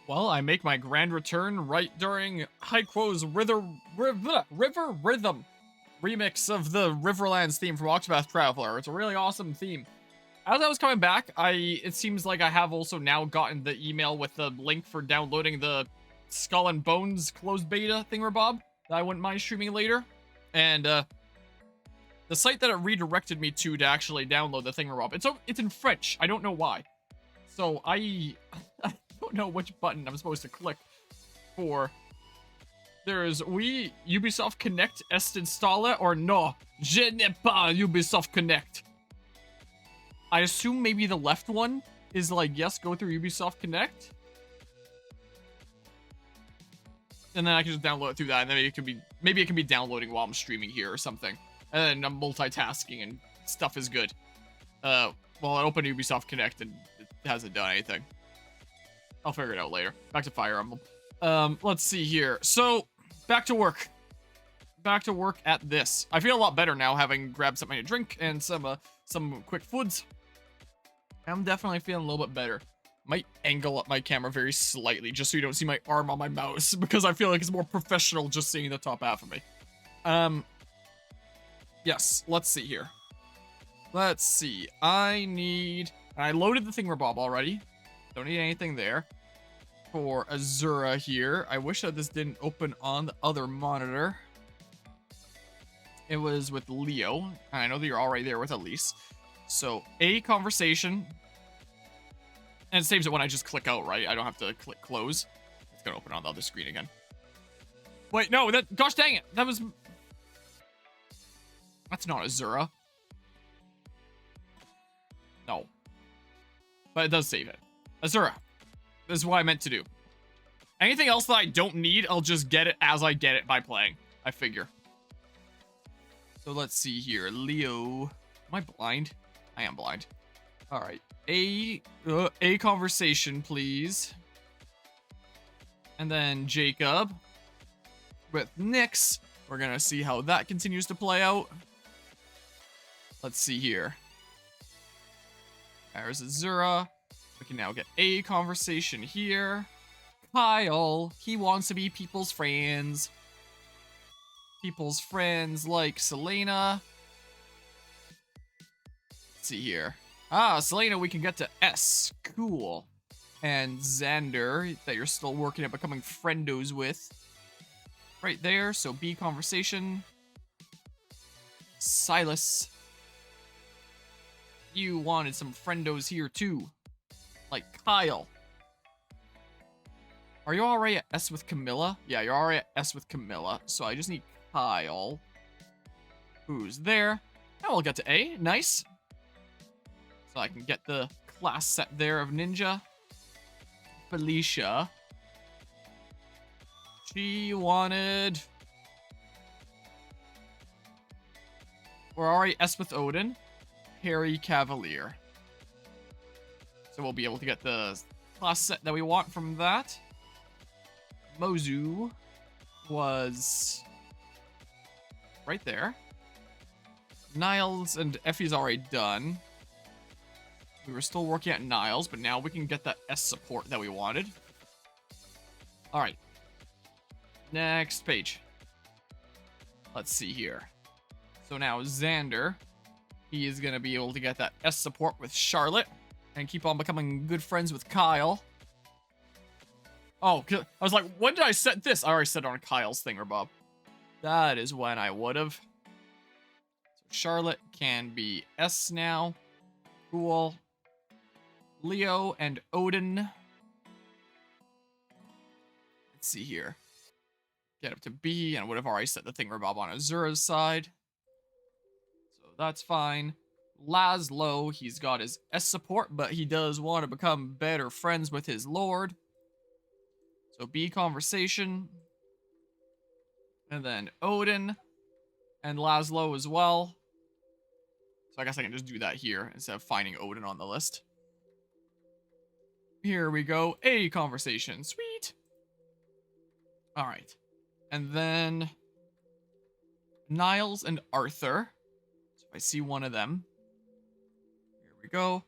Well, I make my grand return right during Haikuo's River Rhythm remix of the Riverlands theme from Octopath Traveler. It's a really awesome theme. As I was coming back, it seems like I have also now gotten the email with the link for downloading the Skull and Bones closed beta thingamabob that I wouldn't mind streaming later. And the site that it redirected me to actually download the thingamabob, it's in French. I don't know why. So I don't know which button I'm supposed to click for. There's Ubisoft Connect est installé or no, je n'ai pas Ubisoft Connect. I assume maybe the left one is like, yes, go through Ubisoft Connect. And then I can just download it through that, and then maybe it can be downloading while I'm streaming here or something. And then I'm multitasking and stuff is good. Well, I opened Ubisoft Connect and it hasn't done anything. I'll figure it out later. Back to Fire Emblem. Let's see here. So, back to work. Back to work at this. I feel a lot better now, having grabbed something to drink and some quick foods. I'm definitely feeling a little bit better. Might angle up my camera very slightly just so you don't see my arm on my mouse, because I feel like it's more professional just seeing the top half of me. Yes, let's see here. Let's see. I loaded the thingamabob already. Don't need anything there. For Azura here, I wish that this didn't open on the other monitor. It was with Leo, and I know that you're already there with Elise. So, a conversation. And it saves it when I just click out, right? I don't have to click close. It's gonna open on the other screen again. Wait, no, gosh dang it. That's not Azura. No. But it does save it. Azura. This is what I meant to do. Anything else that I don't need, I'll just get it as I get it by playing. I figure. So let's see here. Leo. Am I blind? I am blind. All right. A conversation, please. And then Jacob. With Nyx. We're going to see how that continues to play out. Let's see here. There's Azura. We can now get a conversation here. Kyle. He wants to be people's friends. People's friends like Selena. Let's see here. Ah, Selena, we can get to S. Cool. And Xander, that you're still working at becoming friendos with. Right there, so B conversation. Silas. You wanted some friendos here too. Like Kyle. Are you already at S with Camilla? Yeah, you're already at S with Camilla. So I just need Kyle. Who's there? And we'll get to A. Nice. So I can get the class set there of Ninja. Felicia. She wanted... We're already S with Odin. Harry Cavalier. So we'll be able to get the class set that we want from that. Mozu was right there. Niles and Effie's already done. We were still working at Niles, but now we can get that S support that we wanted. Alright. Next page. Let's see here. So now Xander, he is going to be able to get that S support with Charlotte and keep on becoming good friends with Kyle. Oh, I was like, when did I set this? I already set it on Kyle's thingamabob. That is when I would have. So Charlotte can be S now. Cool. Leo and Odin. Let's see here. Get up to B, and I would have already set the thingamabob on Azura's side. So that's fine. Laszlo, he's got his S support, but he does want to become better friends with his lord. So B conversation. And then Odin. And Laszlo as well. So I guess I can just do that here instead of finding Odin on the list. Here we go. A conversation. Sweet. Alright. And then Niles and Arthur. So if I see one of them. Here we go.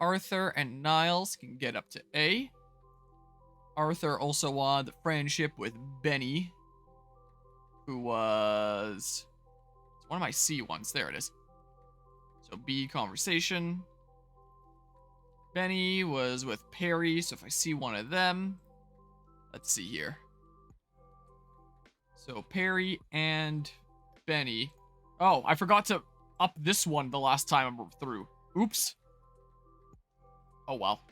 Arthur and Niles can get up to A. Arthur also wanted the friendship with Benny, who was... It's one of my C ones. There it is. So B, conversation. Benny was with Perry, so if I see one of them... Let's see here. So Perry and Benny. Oh, I forgot to up this one the last time I'm through. Oops. Oh, well.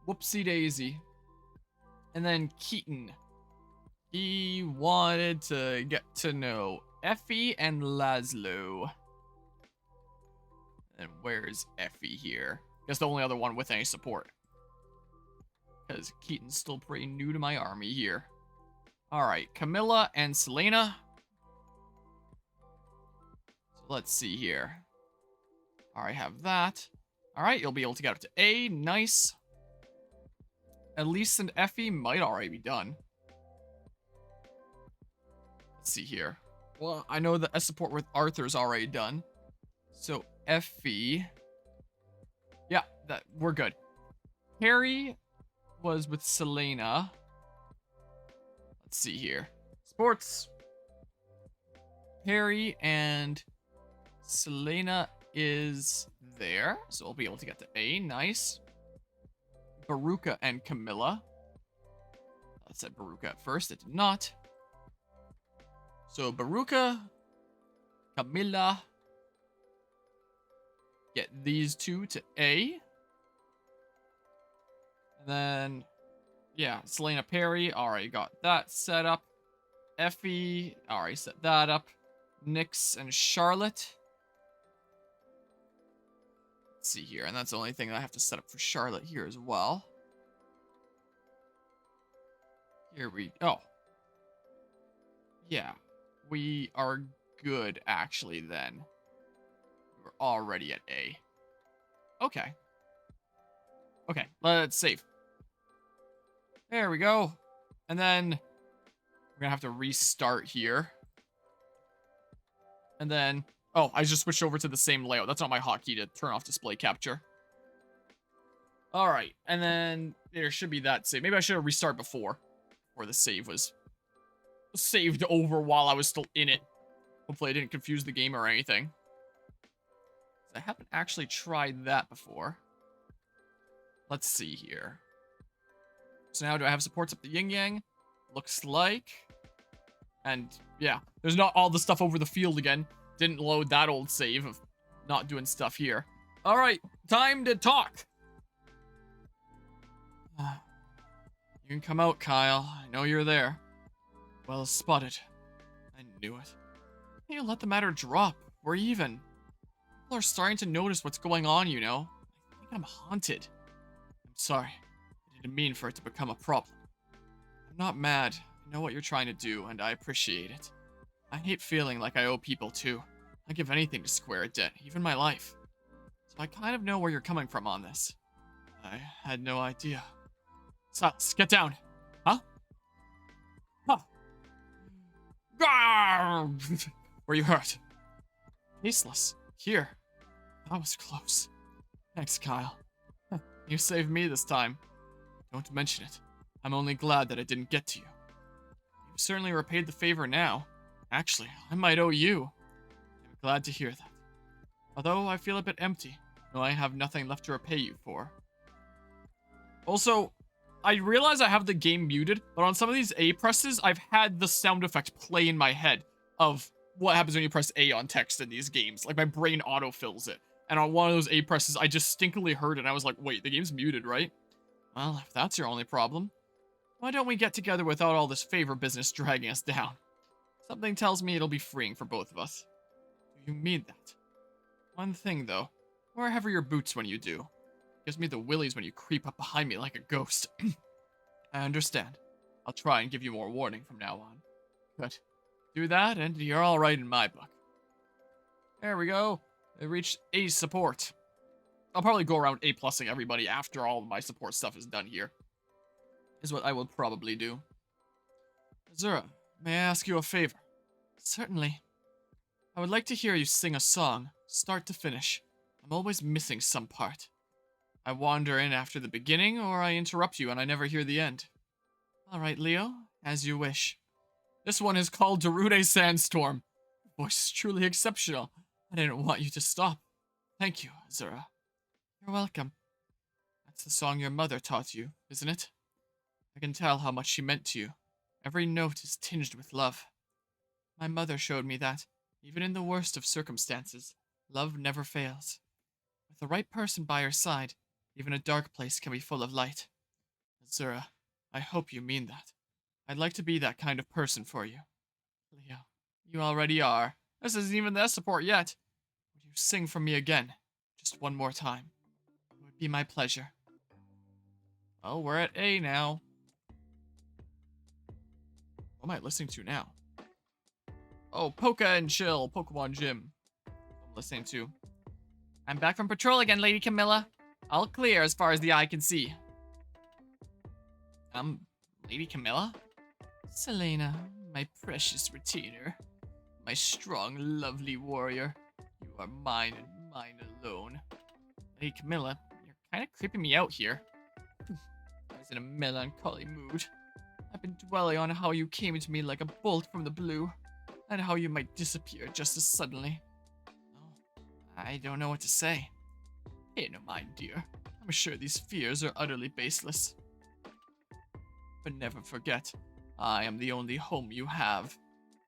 Whoopsie daisy. And then Keaton. He wanted to get to know Effie and Laszlo. And where's Effie here? Guess the only other one with any support. Because Keaton's still pretty new to my army here. Alright, Camilla and Selena. So let's see here. Alright, have that. Alright, you'll be able to get up to A. Nice. Elise and Effie might already be done. Let's see here. Well, I know that a support with Arthur's already done. So Effie. Yeah, we're good. Harry was with Selena. Let's see here. Sports. Harry and Selena is there. So we'll be able to get to A. Nice. Baruka and Camilla. That said Baruka at first. It did not. So Baruka, Camilla. Get these two to A. And then, yeah, Selena Perry. Already got that set up. Effie. Already set that up. Nyx and Charlotte. Let's see here. And that's the only thing that I have to set up for Charlotte here as well. Here we go. Yeah. We are good, actually, then. We're already at A. Okay. Okay, let's save. There we go. And then we're gonna have to restart here. And then... Oh, I just switched over to the same layout. That's not my hotkey to turn off display capture. Alright, and then there should be that save. Maybe I should have restarted before the save was saved over while I was still in it. Hopefully I didn't confuse the game or anything. I haven't actually tried that before. Let's see here. So now do I have supports up the yin-yang? Looks like. And yeah, there's not all the stuff over the field again. Didn't load that old save of not doing stuff here. All right, time to talk. You can come out, Kyle. I know you're there. Well spotted. I knew it. Hey, let the matter drop. We're even. People are starting to notice what's going on, you know. I think I'm haunted. I'm sorry. I didn't mean for it to become a problem. I'm not mad. I know what you're trying to do, and I appreciate it. I hate feeling like I owe people too. I'd give anything to square a debt, even my life. So I kind of know where you're coming from on this. I had no idea. Silas, get down. Huh? Huh. Were you hurt? Tasteless. Here. That was close. Thanks, Kyle. You saved me this time. Don't mention it. I'm only glad that it didn't get to you. You've certainly repaid the favor now. Actually, I might owe you. I'm glad to hear that. Although I feel a bit empty. No, I have nothing left to repay you for. Also, I realize I have the game muted, but on some of these A presses, I've had the sound effect play in my head of what happens when you press A on text in these games. Like, my brain autofills it. And on one of those A presses, I just stinkily heard it, and I was like, wait, the game's muted, right? Well, if that's your only problem, why don't we get together without all this favor business dragging us down? Something tells me it'll be freeing for both of us. Do you mean that? One thing, though. Wear heavier boots when you do. Gives me the willies when you creep up behind me like a ghost. I understand. I'll try and give you more warning from now on. Good. Do that, and you're alright in my book. There we go. I reached A support. I'll probably go around A+ing everybody after all of my support stuff is done here. Is what I will probably do. Azura, may I ask you a favor? Certainly. I would like to hear you sing a song, start to finish. I'm always missing some part. I wander in after the beginning, or I interrupt you and I never hear the end. All right, Leo, as you wish. This one is called Darude Sandstorm. Your voice is truly exceptional. I didn't want you to stop. Thank you, Azura. You're welcome. That's the song your mother taught you, isn't it? I can tell how much she meant to you. Every note is tinged with love. My mother showed me that, even in the worst of circumstances, love never fails. With the right person by your side, even a dark place can be full of light. Azura, I hope you mean that. I'd like to be that kind of person for you. Leo, you already are. This isn't even the support yet. Would you sing for me again? Just one more time. It would be my pleasure. Oh, we're at A now. What am I listening to now? Oh, Poka and Chill, Pokemon Gym. I'm listening to. I'm back from patrol again, Lady Camilla. All clear as far as the eye can see. Lady Camilla? Selena, my precious retainer. My strong, lovely warrior. You are mine and mine alone. Lady Camilla, you're kind of creeping me out here. I was in a melancholy mood. I've been dwelling on how you came to me like a bolt from the blue, and how you might disappear just as suddenly. Oh, I don't know what to say. Pay no mind, dear. I'm sure these fears are utterly baseless. But never forget, I am the only home you have.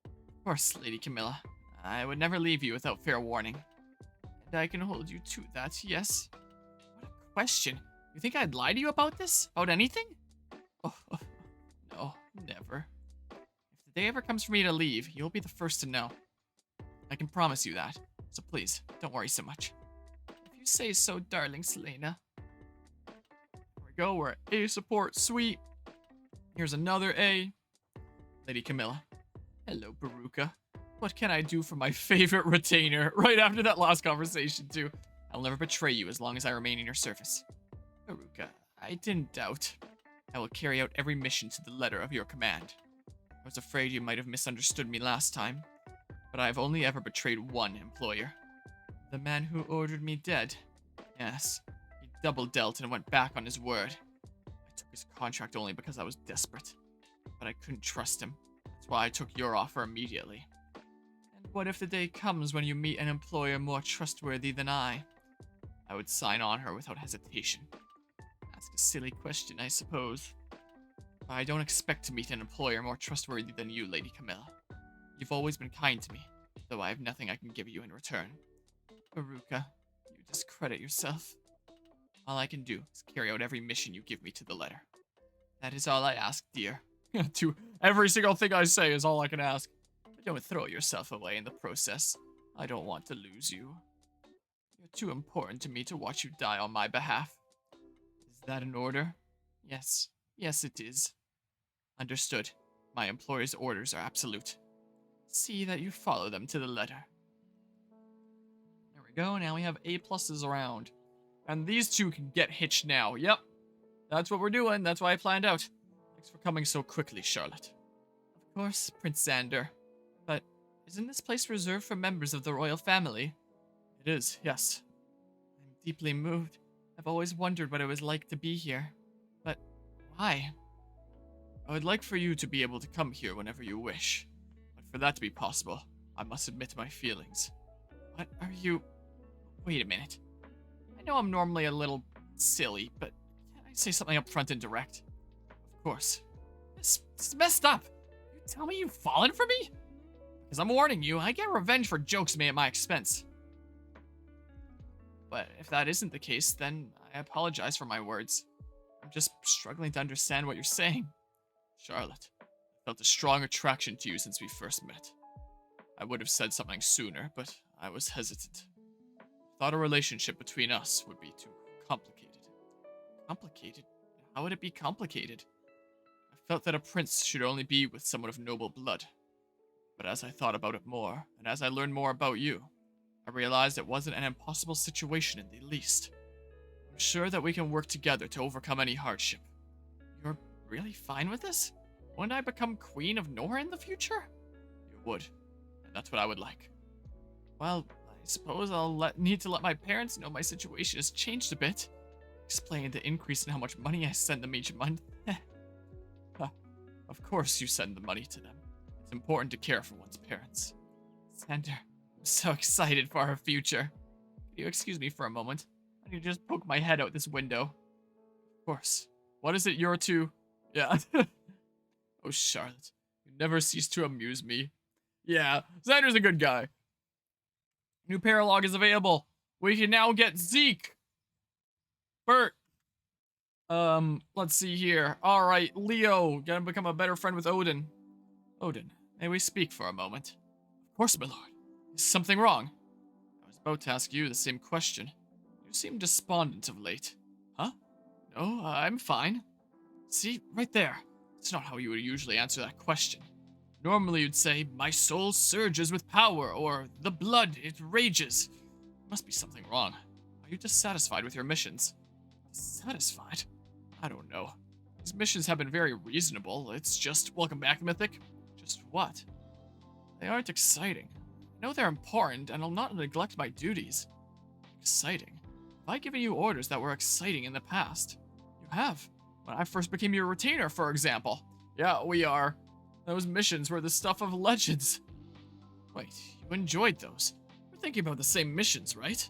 Of course, Lady Camilla, I would never leave you without fair warning. And I can hold you to that, yes? What a question. You think I'd lie to you about this? About anything? Oh, no, never. If the day ever comes for me to leave, you'll be the first to know. I can promise you that. So please, don't worry so much. If you say so, darling Selena. There we go, we're at A support, sweet. Here's another A. Lady Camilla. Hello, Baruka. What can I do for my favorite retainer? Right after that last conversation, too. I'll never betray you as long as I remain in your service. Baruka, I didn't doubt. I will carry out every mission to the letter of your command. I was afraid you might have misunderstood me last time, but I have only ever betrayed one employer. The man who ordered me dead. Yes, he double dealt and went back on his word. I took his contract only because I was desperate, but I couldn't trust him. That's why I took your offer immediately. And what if the day comes when you meet an employer more trustworthy than I? I would sign on her without hesitation. Ask a silly question, I suppose. But I don't expect to meet an employer more trustworthy than you, Lady Camilla. You've always been kind to me, though I have nothing I can give you in return. Baruka, you discredit yourself. All I can do is carry out every mission you give me to the letter. That is all I ask, dear. To every single thing I say is all I can ask. But don't throw yourself away in the process. I don't want to lose you. You're too important to me to watch you die on my behalf. Is that an order? Yes. Yes, it is. Understood. My employer's orders are absolute. See that you follow them to the letter. There we go. Now we have A+s around. And these two can get hitched now. Yep. That's what we're doing. That's why I planned out. Thanks for coming so quickly, Charlotte. Of course, Prince Xander. But isn't this place reserved for members of the royal family? It is, yes. I'm deeply moved. I've always wondered what it was like to be here. But why? I would like for you to be able to come here whenever you wish. But for that to be possible, I must admit my feelings. What are you... Wait a minute. I know I'm normally a little silly, but can't I say something up front and direct? Of course. This is messed up. You tell me you've fallen for me? Because I'm warning you, I get revenge for jokes made at my expense. But if that isn't the case, then I apologize for my words. I'm just struggling to understand what you're saying. Charlotte, I felt a strong attraction to you since we first met. I would have said something sooner, but I was hesitant. Thought a relationship between us would be too complicated. Complicated? How would it be complicated? I felt that a prince should only be with someone of noble blood. But as I thought about it more, and as I learned more about you, I realized it wasn't an impossible situation in the least. I'm sure that we can work together to overcome any hardship. You're really fine with this? Wouldn't I become Queen of Nora in the future? You would, and that's what I would like. Well, I suppose I'll need to let my parents know my situation has changed a bit. Explain the increase in how much money I send them each month. Of course you send the money to them. It's important to care for one's parents. Sander, I'm so excited for our future. Can you excuse me for a moment? I need to just poke my head out this window. Of course. What is it you're to... Yeah. Oh, Charlotte. You never cease to amuse me. Yeah, Sander's a good guy. New paralog is available. We can now get Zeke. Bert. Let's see here. Alright, Leo. Gonna become a better friend with Odin. Odin, may we speak for a moment? Of course, my lord. Is something wrong? I was about to ask you the same question. You seem despondent of late. Huh? No, I'm fine. See, right there. It's not how you would usually answer that question. Normally you'd say, my soul surges with power, or the blood, it rages. There must be something wrong. Are you dissatisfied with your missions? Dissatisfied? I don't know. These missions have been very reasonable. It's just, welcome back, Mythic. Just what? They aren't exciting. I know they're important, and I'll not neglect my duties. Exciting? Have I given you orders that were exciting in the past? You have. When I first became your retainer, for example. Yeah, we are. Those missions were the stuff of legends. Wait, you enjoyed those? We're thinking about the same missions, right?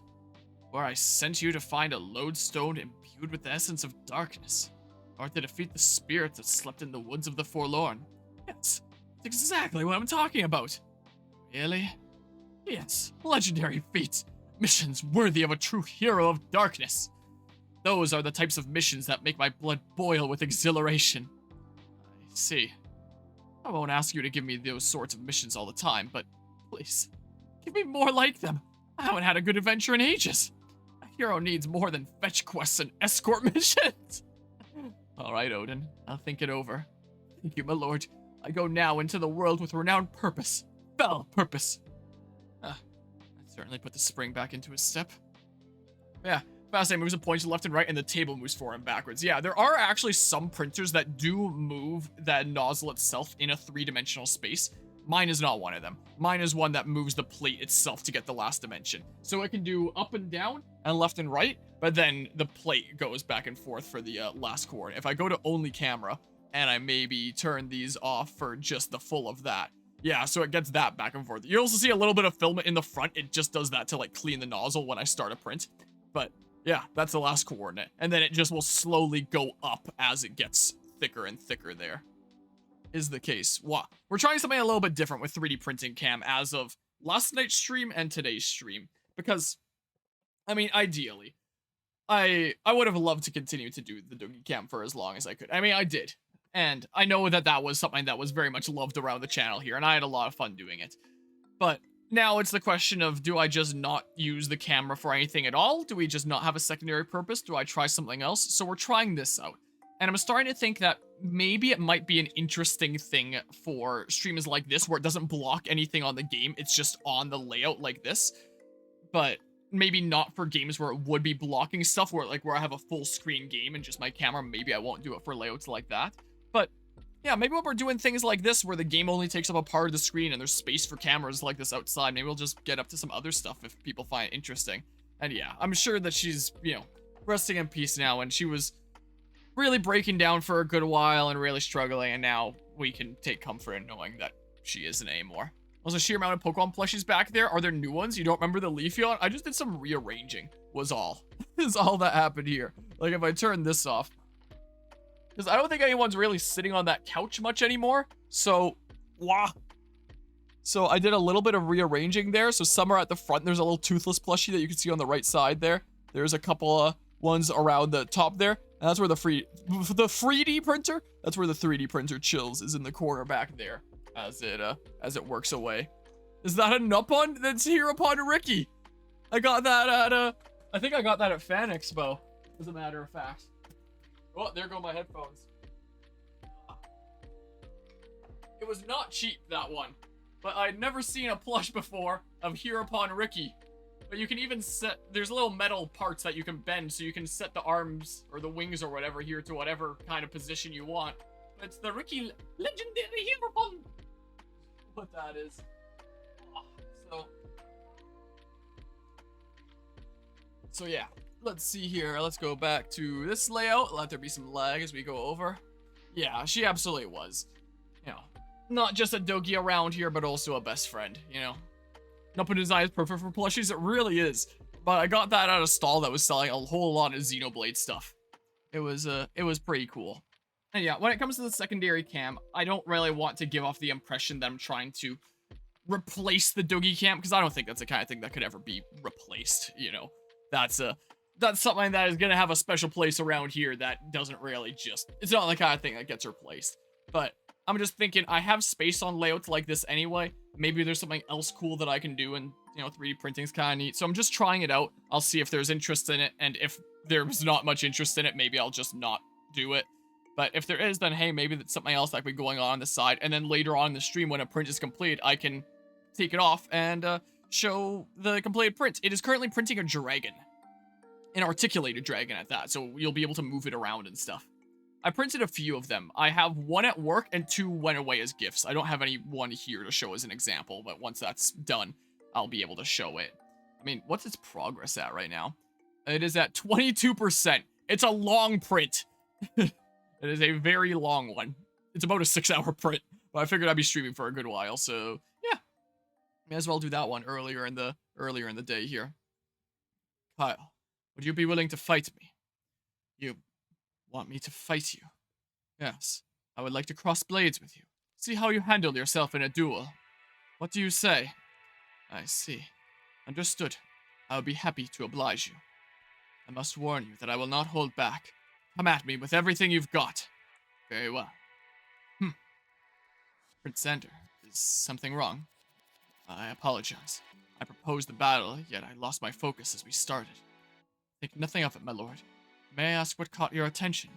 Where I sent you to find a lodestone imbued with the essence of darkness. Or to defeat the spirit that slept in the woods of the forlorn. Yes, that's exactly what I'm talking about. Really? Yes, legendary feats. Missions worthy of a true hero of darkness. Those are the types of missions that make my blood boil with exhilaration. I see. I won't ask you to give me those sorts of missions all the time, but please, give me more like them. I haven't had a good adventure in ages. A hero needs more than fetch quests and escort missions. Alright, Odin, I'll think it over. Thank you, my lord. I go now into the world with renowned purpose. Fell purpose. I certainly put the spring back into his step. Yeah, Fascinating moves and points to left and right, and the table moves forward and backwards. Yeah, there are actually some printers that do move that nozzle itself in a three-dimensional space. Mine is not one of them. Mine is one that moves the plate itself to get the last dimension. So it can do up and down and left and right, but then the plate goes back and forth for the last coordinate. If I go to only camera and I maybe turn these off for just the full of that, yeah, so it gets that back and forth. You also see a little bit of filament in the front. It just does that to like clean the nozzle when I start a print. But yeah, that's the last coordinate. And then it just will slowly go up as it gets thicker and thicker there. Is the case. Wow. We're trying something a little bit different with 3D printing cam as of last night's stream and today's stream. Because, I mean, ideally, I would have loved to continue to do the Doogie cam for as long as I could. I mean, I did. And I know that that was something that was very much loved around the channel here, and I had a lot of fun doing it. But now it's the question of, do I just not use the camera for anything at all? Do we just not have a secondary purpose? Do I try something else? So we're trying this out. And I'm starting to think that maybe it might be an interesting thing for streams like this, where it doesn't block anything on the game, it's just on the layout like this. But maybe not for games where it would be blocking stuff, where I have a full screen game and just my camera, maybe I won't do it for layouts like that. But yeah, maybe when we're doing things like this, where the game only takes up a part of the screen and there's space for cameras like this outside, maybe we'll just get up to some other stuff if people find it interesting. And yeah, I'm sure that she's, you know, resting in peace now, and she was really breaking down for a good while and really struggling, and now we can take comfort in knowing that she isn't anymore. Also, sheer amount of Pokemon plushies back there. Are there new ones? You don't remember the Leafeon? I just did some rearranging, was all. Is all that happened here. Like, if I turn this off, because I don't think anyone's really sitting on that couch much anymore. So, wow. So I did a little bit of rearranging there. So some are at the front. There's a little Toothless plushie that you can see on the right side there. There's a couple ones around the top there. And that's where the 3D printer, that's where the 3D printer chills, is in the corner back there as it works away. Is that a Nupon? That's here upon Ricky. I got that at I think I got that at Fan Expo, as a matter of fact. Oh, there go my headphones. It was not cheap, that one. But I'd never seen a plush before of Here Upon Ricky. But you can even set, there's little metal parts that you can bend, so you can set the arms or the wings or whatever here to whatever kind of position you want. It's the Ricky Legendary Here Upon. What that is. So yeah. let's see here. Let's go back to this layout. Let there be some lag as we go over. Yeah, she absolutely was. You know, not just a dogie around here, but also a best friend, you know. Nuppa design is perfect for plushies. It really is. But I got that at a stall that was selling a whole lot of Xenoblade stuff. It was pretty cool. And yeah, when it comes to the secondary cam, I don't really want to give off the impression that I'm trying to replace the dogie cam, because I don't think that's the kind of thing that could ever be replaced, you know. That's something that is gonna have a special place around here that doesn't really just, it's not the kind of thing that gets replaced. But I'm just thinking, I have space on layouts like this anyway. Maybe there's something else cool that I can do, and, you know, 3D printing's kind of neat. So I'm just trying it out. I'll see if there's interest in it, and if there's not much interest in it, maybe I'll just not do it. But if there is, then hey, maybe that's something else that could be going on the side, and then later on in the stream when a print is complete, I can take it off and show the completed print. It is currently printing a dragon. An articulated dragon at that, so you'll be able to move it around and stuff. I printed a few of them. I have one at work and 2 went away as gifts. I don't have any one here to show as an example, but once that's done, I'll be able to show it. I mean, what's its progress at right now? It is at 22%. It's a long print. It is a very long one. It's about a 6-hour print, but I figured I'd be streaming for a good while, so yeah. May as well do that one earlier in the day here. Kyle, would you be willing to fight me? You want me to fight you? Yes, I would like to cross blades with you. See how you handle yourself in a duel. What do you say? I see. Understood. I will be happy to oblige you. I must warn you that I will not hold back. Come at me with everything you've got. Very well. Prince Xander, is something wrong? I apologize. I proposed the battle, yet I lost my focus as we started. Think nothing of it, my lord. May I ask what caught your attention?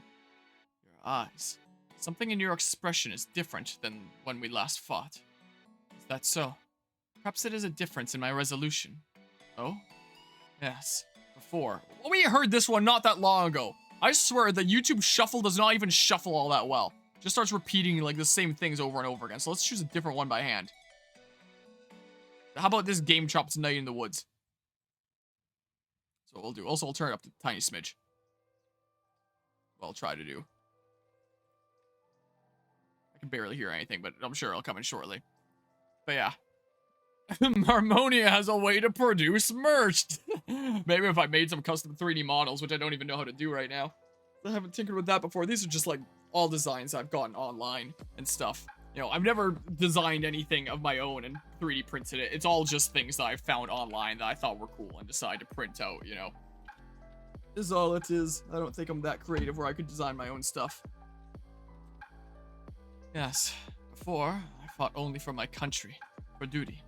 Your eyes. Something in your expression is different than when we last fought. Is that so? Perhaps it is a difference in my resolution. Oh? Yes. Before. We heard this one not that long ago. I swear the YouTube shuffle does not even shuffle all that well. Just starts repeating like the same things over and over again. So let's choose a different one by hand. How about this Game Chops Night in the Woods? So we'll do. Also, I'll turn it up to a tiny smidge. Well, I'll try to do. I can barely hear anything, but I'm sure it'll come in shortly. But yeah. Harmonia has a way to produce merch. Maybe if I made some custom 3D models, which I don't even know how to do right now. I haven't tinkered with that before. These are just like all designs I've gotten online and stuff. You know, I've never designed anything of my own and 3D printed it. It's all just things that I found online that I thought were cool and decided to print out, you know. This is all it is. I don't think I'm that creative where I could design my own stuff. Yes, before, I fought only for my country, for duty.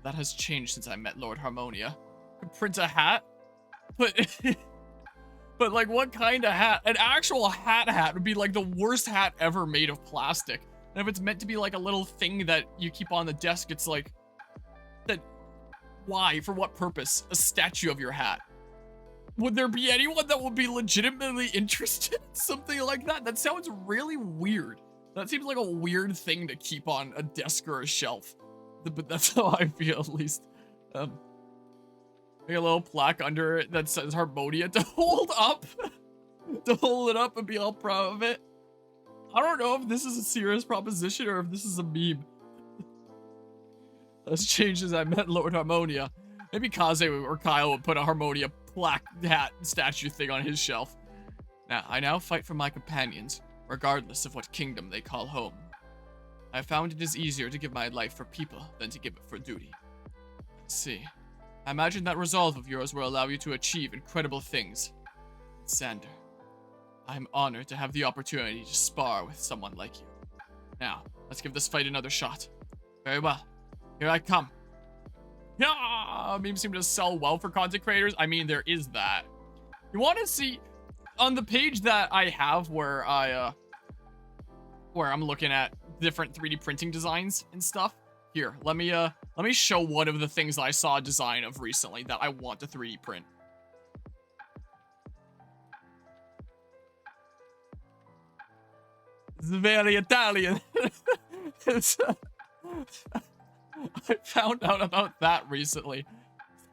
That has changed since I met Lord Harmonia. Could print a hat? But, but like what kind of hat? An actual hat would be like the worst hat ever made of plastic. And if it's meant to be like a little thing that you keep on the desk, it's like, that, why? For what purpose? A statue of your hat. Would there be anyone that would be legitimately interested in something like that? That sounds really weird. That seems like a weird thing to keep on a desk or a shelf. But that's how I feel, at least. Like a little plaque under it that says Harmonia to hold up. To hold it up and be all proud of it. I don't know if this is a serious proposition or if this is a meme. That's changed as I met Lord Harmonia. Maybe Kaze or Kyle would put a Harmonia plaque hat statue thing on his shelf. Now, I now fight for my companions, regardless of what kingdom they call home. I found it is easier to give my life for people than to give it for duty. Let's see. I imagine that resolve of yours will allow you to achieve incredible things. Xander, I am honored to have the opportunity to spar with someone like you. Now, let's give this fight another shot. Very well. Here I come. Yeah, memes seem to sell well for content creators. I mean, there is that. You want to see on the page that I have where I'm looking at different 3D printing designs and stuff. Here, let me show one of the things that I saw a design of recently that I want to 3D print. It's very Italian. It's, I found out about that recently.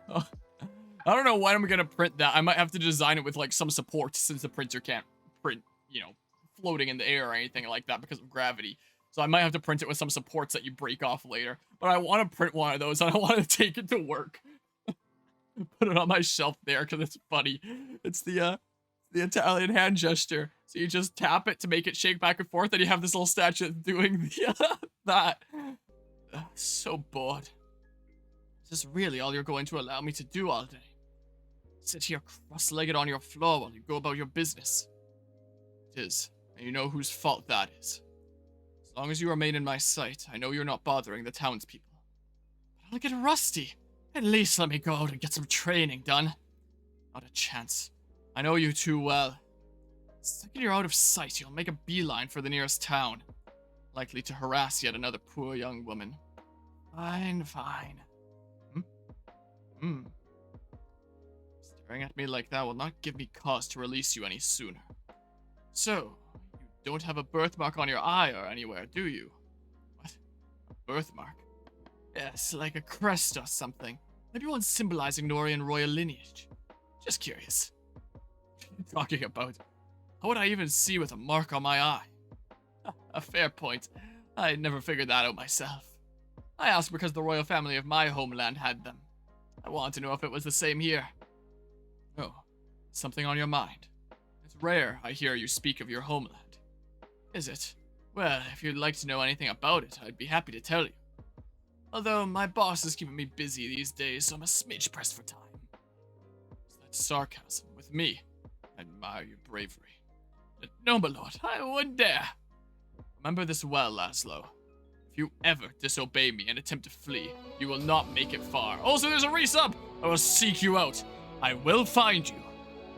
Oh, I don't know when I'm gonna print that. I might have to design it with like some support since the printer can't print, you know, floating in the air or anything like that because of gravity. So I might have to print it with some supports that you break off later. But I want to print one of those. I don't want to take it to work. Put it on my shelf there because it's funny. It's the Italian hand gesture. So you just tap it to make it shake back and forth, and you have this little statue doing the that. So bored. Is this really all you're going to allow me to do all day? Sit here cross-legged on your floor while you go about your business. It is, and you know whose fault that is. As long as you remain in my sight, I know you're not bothering the townspeople. But I'll get rusty. At least let me go out and get some training done. Not a chance. I know you too well. The second you're out of sight, you'll make a beeline for the nearest town. Likely to harass yet another poor young woman. Fine. Staring at me like that will not give me cause to release you any sooner. So, you don't have a birthmark on your eye or anywhere, do you? What? A birthmark? Yes, like a crest or something. Maybe one symbolizing Norian royal lineage. Just curious. What are you talking about? How would I even see with a mark on my eye? A fair point. I never figured that out myself. I asked because the royal family of my homeland had them. I wanted to know if it was the same here. Oh, something on your mind. It's rare I hear you speak of your homeland. Is it? Well, if you'd like to know anything about it, I'd be happy to tell you. Although my boss is keeping me busy these days, so I'm a smidge pressed for time. Is that sarcasm with me? I admire your bravery. But no, my lord, I wouldn't dare. Remember this well, Laszlo. If you ever disobey me and attempt to flee, you will not make it far. Also, there's a resub! I will seek you out. I will find you,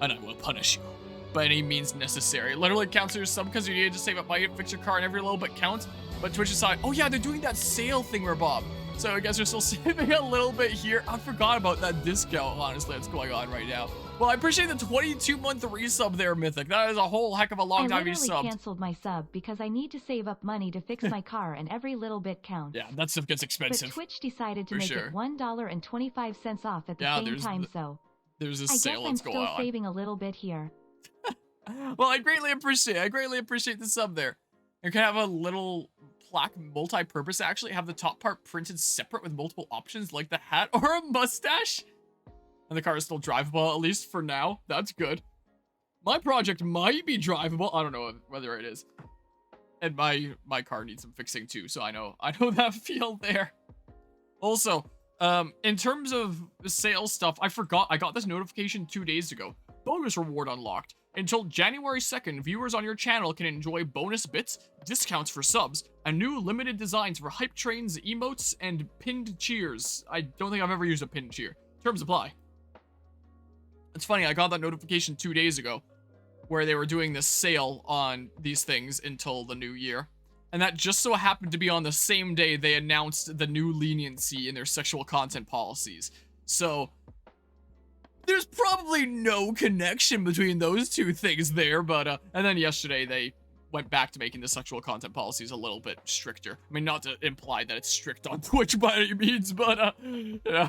and I will punish you. By any means necessary. Literally counts as your sub because you need to save up money to fix your car and every little bit counts. But Twitch aside, oh yeah, they're doing that sale thing, Bob. So I guess we're still saving a little bit here. I forgot about that discount, honestly, that's going on right now. Well, I appreciate the 22-month resub there, Mythic. That is a whole heck of a long time you subbed. I literally canceled my sub because I need to save up money to fix my car and every little bit counts. Yeah, that stuff gets expensive. But Twitch decided to make it $1.25 off at the same time, so there's a sale that's going on. I'm still saving a little bit here. Well, I greatly appreciate the sub there. You can have a little plaque multi-purpose, actually have the top part printed separate with multiple options like the hat or a mustache. And the car is still drivable, at least for now. That's good. My project might be drivable. I don't know whether it is. And my car needs some fixing too, so I know that feel there. Also, in terms of the sales stuff, I forgot I got this notification 2 days ago. Bonus reward unlocked. Until January 2nd, viewers on your channel can enjoy bonus bits, discounts for subs, and new limited designs for hype trains, emotes, and pinned cheers. I don't think I've ever used a pinned cheer. Terms apply. It's funny, I got that notification 2 days ago where they were doing this sale on these things until the new year. And that just so happened to be on the same day they announced the new leniency in their sexual content policies. So there's probably no connection between those two things there, but, and then yesterday they went back to making the sexual content policies a little bit stricter. I mean, not to imply that it's strict on Twitch by any means, but, you know.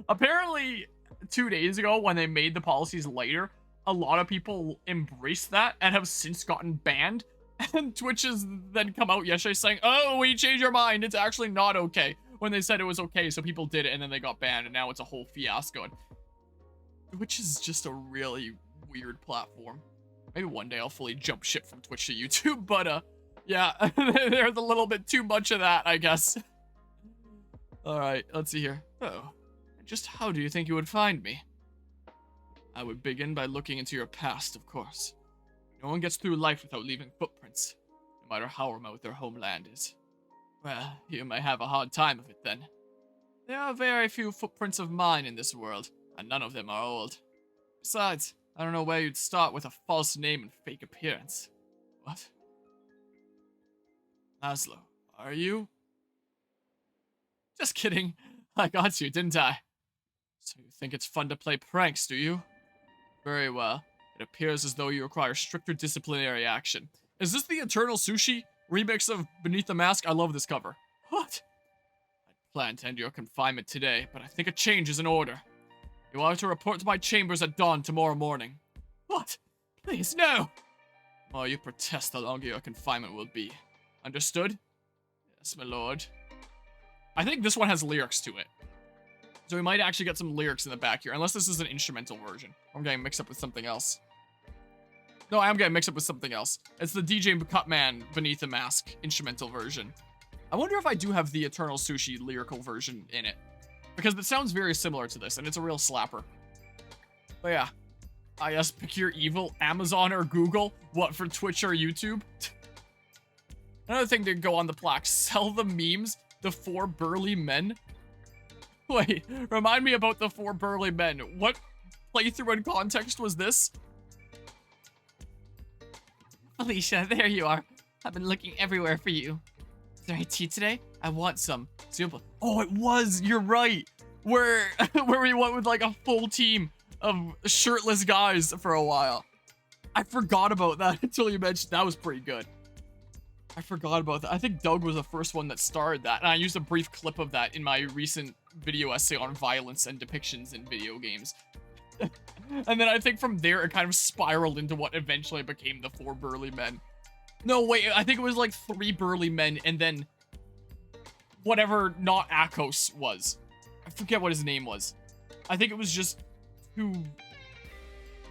Apparently, 2 days ago, when they made the policies later, a lot of people embraced that and have since gotten banned. And Twitch has then come out yesterday saying, oh, we changed our mind, it's actually not okay. When they said it was okay, so people did it, and then they got banned, and now it's a whole fiasco. Twitch is just a really weird platform. Maybe one day I'll fully jump ship from Twitch to YouTube, but, yeah, there's a little bit too much of that, I guess. Alright, let's see here. Oh, just how do you think you would find me? I would begin by looking into your past, of course. No one gets through life without leaving footprints, no matter how remote their homeland is. Well, you may have a hard time of it then. There are very few footprints of mine in this world, and none of them are old. Besides, I don't know where you'd start with a false name and fake appearance. What? Laszlo, are you? Just kidding. I got you, didn't I? So you think it's fun to play pranks, do you? Very well. It appears as though you require stricter disciplinary action. Is this the Eternal Sushi remix of Beneath the Mask? I love this cover. What? I'd planned to end your confinement today, but I think a change is in order. You will have to report to my chambers at dawn tomorrow morning. What? Please, no! While you protest, the longer your confinement will be. Understood? Yes, my lord. I think this one has lyrics to it. So we might actually get some lyrics in the back here, unless this is an instrumental version. I'm getting mixed up with something else. No, I am getting mixed up with something else. It's the DJ Cutman Beneath the Mask instrumental version. I wonder if I do have the Eternal Sushi lyrical version in it. Because it sounds very similar to this, and it's a real slapper. But yeah. I guess pick your evil, Amazon or Google. What, for Twitch or YouTube? Another thing to go on the plaque. Sell the memes, the 4 burly men. Wait, remind me about the 4 burly men. What playthrough and context was this? Felicia, there you are. I've been looking everywhere for you. Is there any tea today? I want some. Oh, it was. You're right. Where we went with like a full team of shirtless guys for a while. I forgot about that until you mentioned. That was pretty good. I forgot about that. I think Doug was the first one that started that, and I used a brief clip of that in my recent video essay on violence and depictions in video games. And then I think from there, it kind of spiraled into what eventually became the 4 burly men. No, wait, I think it was like 3 burly men, and then whatever not Akos was. I forget what his name was. I think it was just 2,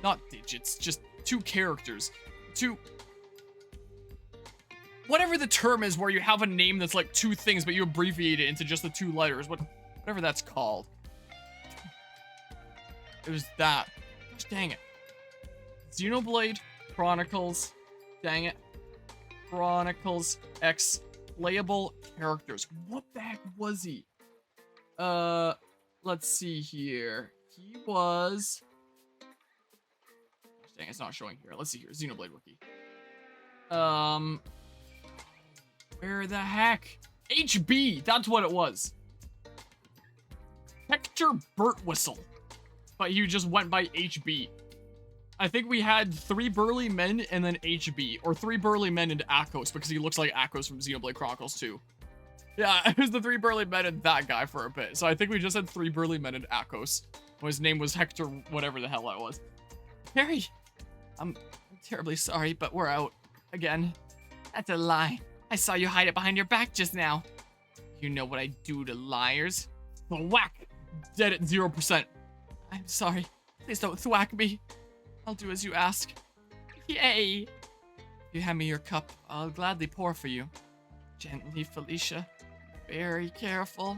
not digits, just 2 characters. 2, whatever the term is where you have a name that's like 2 things, but you abbreviate it into just the 2 letters. Whatever that's called. It was that. Gosh, dang it. Xenoblade Chronicles. Dang it. Chronicles X playable characters. What the heck was he? Let's see here. He was... Gosh, dang, it's not showing here. Let's see here. Xenoblade Wiki. Where the heck? HB! That's what it was. Hector Burtwhistle. But you just went by HB. I think we had 3 burly men and then HB. Or 3 burly men and Akos, because he looks like Akos from Xenoblade Chronicles 2. Yeah, it was the 3 burly men and that guy for a bit. So I think we just had 3 burly men and Akos. His name was Hector, whatever the hell that was. Harry, I'm terribly sorry, but we're out. Again. That's a lie. I saw you hide it behind your back just now. You know what I do to liars. Whack! Dead at 0%. I'm sorry. Please don't thwack me. I'll do as you ask. Yay! If you hand me your cup, I'll gladly pour for you. Gently, Felicia. Very careful.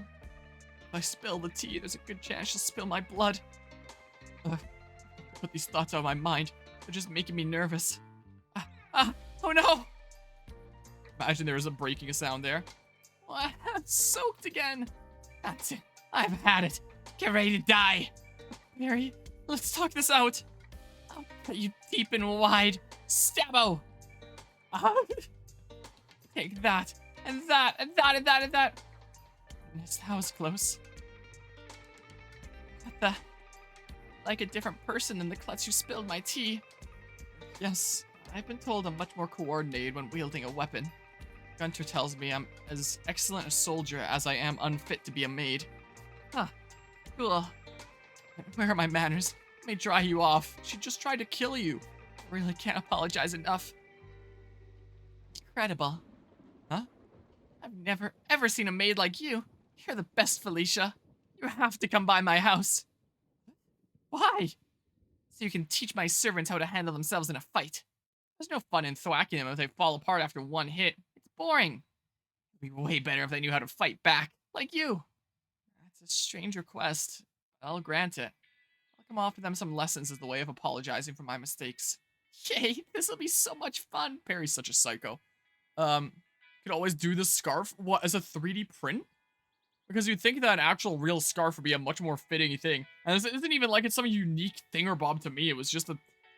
If I spill the tea, there's a good chance she'll spill my blood. Put these thoughts out of my mind. They're just making me nervous. Oh no! Imagine there was a breaking sound there. Oh, I'm soaked again. That's it. I've had it. Get ready to die. Mary, let's talk this out. I'll cut you deep and wide. Stabbo! Take that, and that, and that, and that, and that. Goodness, that was close. What the? Like a different person than the klutz who spilled my tea. Yes, I've been told I'm much more coordinated when wielding a weapon. Gunter tells me I'm as excellent a soldier as I am unfit to be a maid. Huh. Cool. Where are my manners? Let me dry you off. She just tried to kill you. I really can't apologize enough. Incredible. Huh? I've never, ever seen a maid like you. You're the best, Felicia. You have to come by my house. Why? So you can teach my servants how to handle themselves in a fight. There's no fun in thwacking them if they fall apart after one hit. It's boring. It'd be way better if they knew how to fight back, like you. That's a strange request. I'll grant it. I'll come offer them some lessons as the way of apologizing for my mistakes. Yay, this'll be so much fun. Perry's such a psycho. Could always do this scarf, what, as a 3D print? Because you'd think that an actual real scarf would be a much more fitting thing. And this isn't even like it's some unique thingerbob to me. It was just a,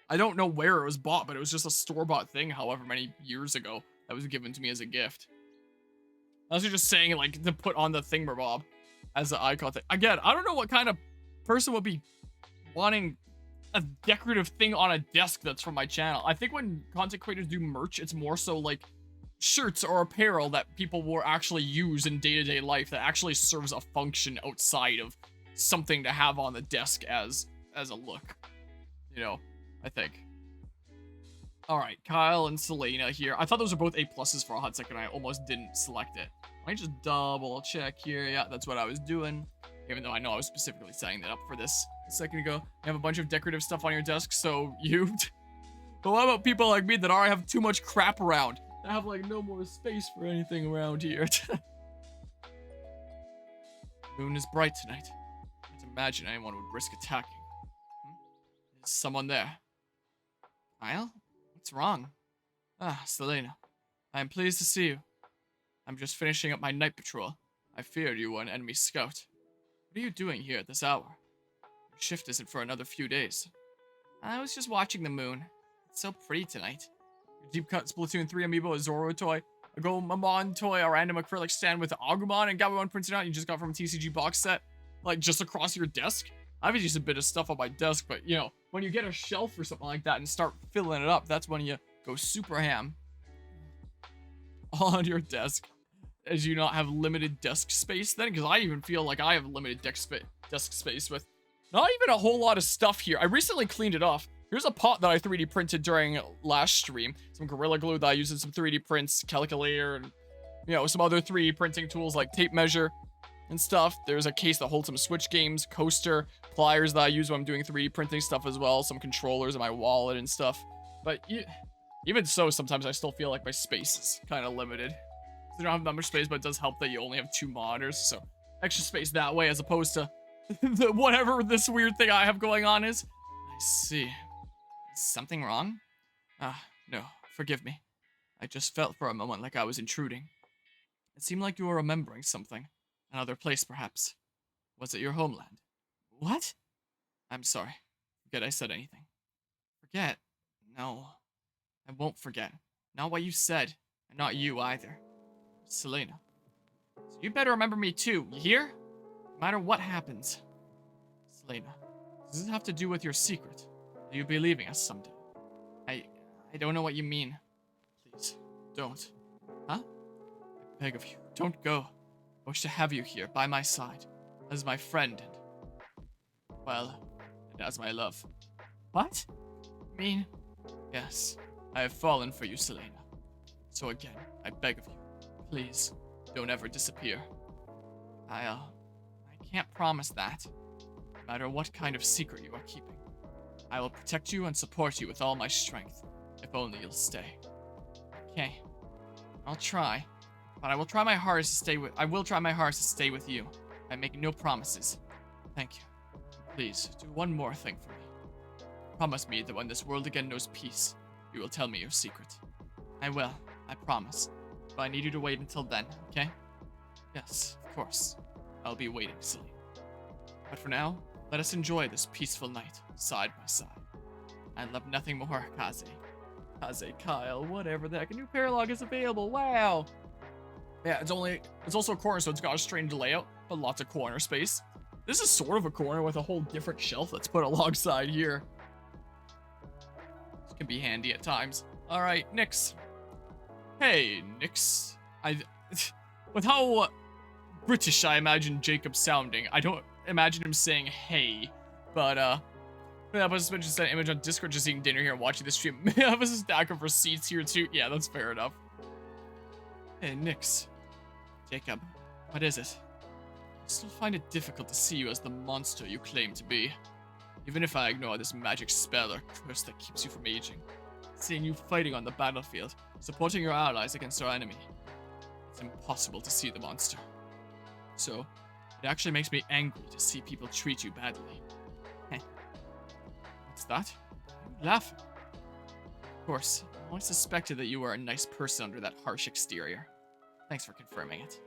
I don't know where it was bought, but it was just a store-bought thing however many years ago that was given to me as a gift. I was just saying, like, to put on the thingerbob as an icon thing. Again, I don't know what kind of person would be wanting a decorative thing on a desk that's from my channel. I think when content creators do merch, it's more so like shirts or apparel that people will actually use in day-to-day life that actually serves a function outside of something to have on the desk as a look. You know, I think. All right, Kyle and Selena here. I thought those were both A pluses for a hot second. I almost didn't select it. Let me just double check here. Yeah, that's what I was doing. Even though I know I was specifically setting that up for this a second ago. You have a bunch of decorative stuff on your desk, so you... But what about people like me that already have too much crap around? I have, like, no more space for anything around here. Moon is bright tonight. I can't imagine anyone would risk attacking. Is someone there? Kyle? What's wrong? Ah, Selena. I am pleased to see you. I'm just finishing up my night patrol. I feared you were an enemy scout. What are you doing here at this hour? Your shift isn't for another few days. I was just watching the moon. It's so pretty tonight. Your deep cut Splatoon 3 amiibo, a Zoro toy, a Gomamon toy, a random acrylic stand with Agumon, and Gabumon printed out you just got from a TCG box set, like just across your desk. I've used a bit of stuff on my desk, but you know, when you get a shelf or something like that and start filling it up, that's when you go super ham. All on your desk. As you not have limited desk space then? Because I even feel like I have limited desk space with not even a whole lot of stuff here. I recently cleaned it off. Here's a pot that I 3D printed during last stream. Some Gorilla Glue that I used in some 3D prints, calculator, and you know, some other 3D printing tools like tape measure and stuff. There's a case that holds some Switch games, coaster, pliers that I use when I'm doing 3D printing stuff as well, some controllers in my wallet and stuff. But even so, sometimes I still feel like my space is kind of limited. I don't have that much space, but it does help that you only have 2 monitors, so extra space that way as opposed to whatever this weird thing I have going on is. I see. Is something wrong? Ah, no, forgive me. I just felt for a moment like I was intruding. It seemed like you were remembering something. Another place, perhaps. Was it your homeland? What? I'm sorry. Forget I said anything. Forget? No. I won't forget. Not what you said, and not you either. Selena. So you better remember me too, you hear? No matter what happens. Selena, does this have to do with your secret? Will you be leaving us someday? I don't know what you mean. Please, don't. Huh? I beg of you, don't go. I wish to have you here, by my side, as my friend and, well, and as my love. What? You mean? Yes, I have fallen for you, Selena. So again, I beg of you, please, don't ever disappear. I can't promise that. No matter what kind of secret you are keeping, I will protect you and support you with all my strength, if only you'll stay. Okay, I'll try, but I will try my hardest to stay with you. I make no promises. Thank you. Please, do one more thing for me. Promise me that when this world again knows peace, you will tell me your secret. I will, I promise. But I need you to wait until then, okay? Yes, of course. I'll be waiting, Selena. But for now, let us enjoy this peaceful night, side by side. I love nothing more, Kaze. Kaze, Kyle, whatever the heck. A new paralog is available, wow! Yeah, it's also a corner, so it's got a strange layout, but lots of corner space. This is sort of a corner with a whole different shelf that's put alongside here. This can be handy at times. Alright, Nyx. Hey, Nyx. With how British I imagine Jacob sounding, I don't imagine him saying hey, but I was just an image on Discord just eating dinner here and watching this stream. I have a stack of receipts here too. Yeah, that's fair enough. Hey, Nyx. Jacob, what is it? I still find it difficult to see you as the monster you claim to be. Even if I ignore this magic spell or curse that keeps you from aging. Seeing you fighting on the battlefield, supporting your allies against our enemy, it's impossible to see the monster. So, it actually makes me angry to see people treat you badly. Heh. What's that? You're laughing. Of course, I always suspected that you were a nice person under that harsh exterior. Thanks for confirming it.